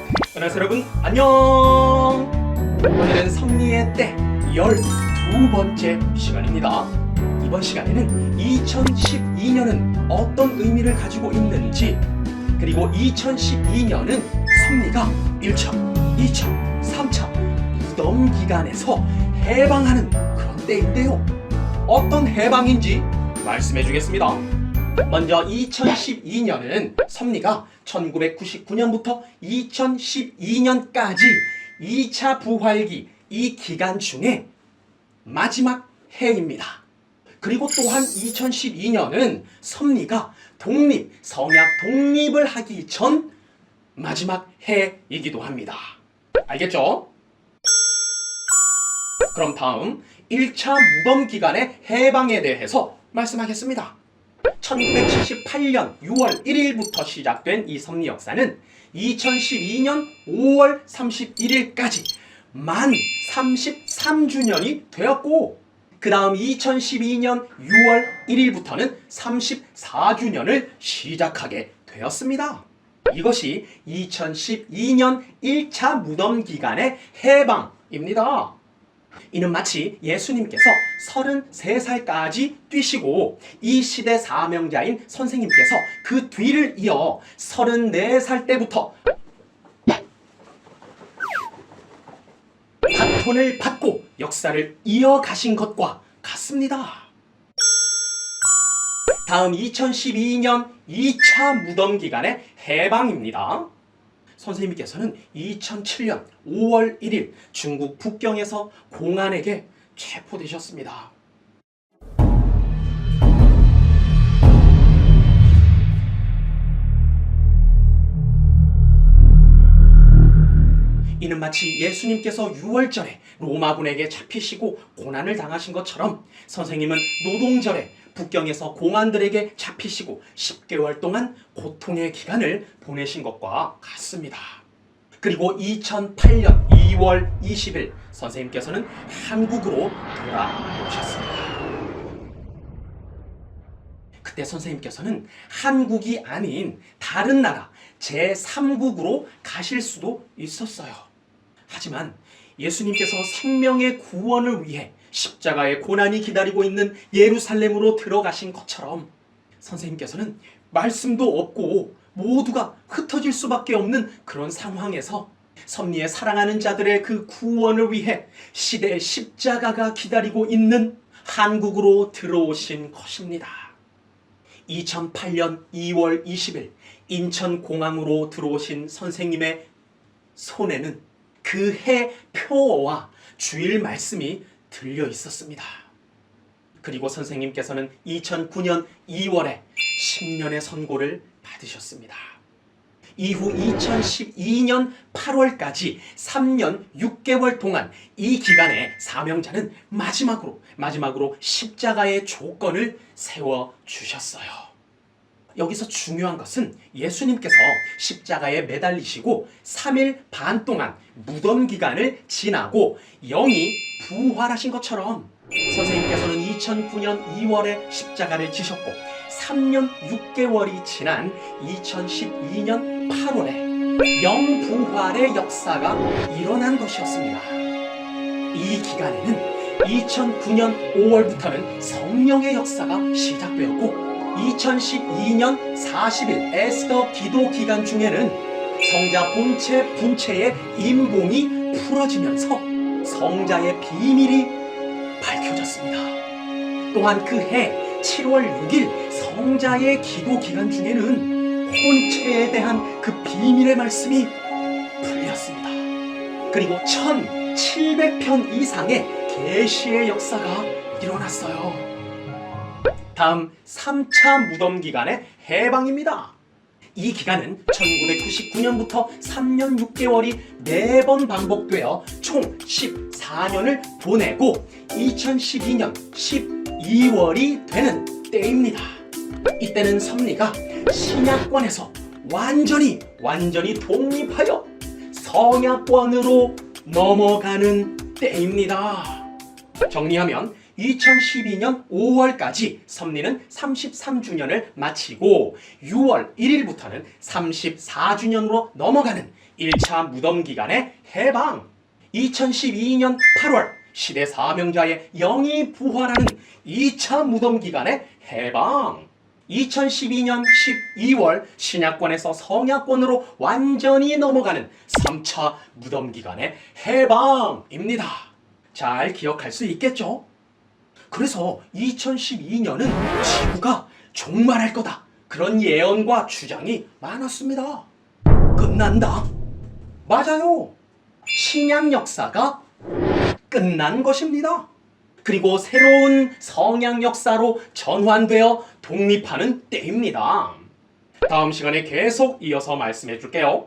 안녕하세요 여러분, 안녕. 오늘은 섭리의 때 12번째 시간입니다. 이번 시간에는 2012년은 어떤 의미를 가지고 있는지, 그리고 2012년은 섭리가 1차, 2차, 3차 무덤 기간에서 해방하는 그런 때인데요. 어떤 해방인지 말씀해 주겠습니다. 먼저 2012년은 섭리가 1999년부터 2012년까지 2차 부활기 이 기간 중에 마지막 해입니다. 그리고 또한 2012년은 섭리가 성약 독립을 하기 전 마지막 해이기도 합니다. 알겠죠? 그럼 다음 1차 무덤 기간의 해방에 대해서 말씀하겠습니다. 1978년 6월 1일부터 시작된 이 섭리 역사는 2012년 5월 31일까지 만 33주년이 되었고, 그 다음 2012년 6월 1일부터는 34주년을 시작하게 되었습니다. 이것이 2012년 1차 무덤 기간의 해방입니다. 이는 마치 예수님께서 33살까지 뛰시고 이 시대 사명자인 선생님께서 그 뒤를 이어 34살 때부터 바톤을 받고 역사를 이어가신 것과 같습니다. 다음 2012년 2차 무덤 기간의 해방입니다. 선생님께서는 2007년 5월 1일 중국 북경에서 공안에게 체포되셨습니다. 이는 마치 예수님께서 6월절에 로마군에게 잡히시고 고난을 당하신 것처럼 선생님은 노동절에 북경에서 공안들에게 잡히시고 10개월 동안 고통의 기간을 보내신 것과 같습니다. 그리고 2008년 2월 20일 선생님께서는 한국으로 돌아오셨습니다. 그때 선생님께서는 한국이 아닌 다른 나라 제3국으로 가실 수도 있었어요. 하지만 예수님께서 생명의 구원을 위해 십자가의 고난이 기다리고 있는 예루살렘으로 들어가신 것처럼 선생님께서는 말씀도 없고 모두가 흩어질 수밖에 없는 그런 상황에서 섭리의 사랑하는 자들의 그 구원을 위해 시대의 십자가가 기다리고 있는 한국으로 들어오신 것입니다. 2008년 2월 20일 인천공항으로 들어오신 선생님의 손에는 그 해 표어와 주일 말씀이 들려 있었습니다. 그리고 선생님께서는 2009년 2월에 10년의 선고를 받으셨습니다. 이후 2012년 8월까지 3년 6개월 동안 이 기간에 사명자는 마지막으로 십자가의 조건을 세워주셨어요. 여기서 중요한 것은 예수님께서 십자가에 매달리시고 3일 반 동안 무덤 기간을 지나고 영이 부활하신 것처럼 선생님께서는 2009년 2월에 십자가를 지셨고 3년 6개월이 지난 2012년 8월에 영부활의 역사가 일어난 것이었습니다. 이 기간에는 2009년 5월부터는 성령의 역사가 시작되었고 2012년 40일 에스더 기도 기간 중에는 성자 본체 분체의 임봉이 풀어지면서 성자의 비밀이 밝혀졌습니다. 또한 그 해 7월 6일 성자의 기도 기간 중에는 혼체에 대한 그 비밀의 말씀이 풀렸습니다. 그리고 1700편 이상의 계시의 역사가 일어났어요. 다음 3차 무덤 기간의 해방입니다. 이 기간은 1999년부터 3년 6개월이 4번 반복되어 총 14년을 보내고 2012년 12월이 되는 때입니다. 이때는 섭리가 신약권에서 완전히 독립하여 성약권으로 넘어가는 때입니다. 정리하면 2012년 5월까지 섭리는 33주년을 마치고 6월 1일부터는 34주년으로 넘어가는 1차 무덤 기간의 해방, 2012년 8월 시대 사명자의 영이 부활하는 2차 무덤 기간의 해방, 2012년 12월 신약권에서 성약권으로 완전히 넘어가는 3차 무덤 기간의 해방입니다. 잘 기억할 수 있겠죠? 그래서 2012년은 지구가 종말할 거다, 그런 예언과 주장이 많았습니다. 끝난다. 맞아요. 신약 역사가 끝난 것입니다. 그리고 새로운 성약 역사로 전환되어 독립하는 때입니다. 다음 시간에 계속 이어서 말씀해 줄게요.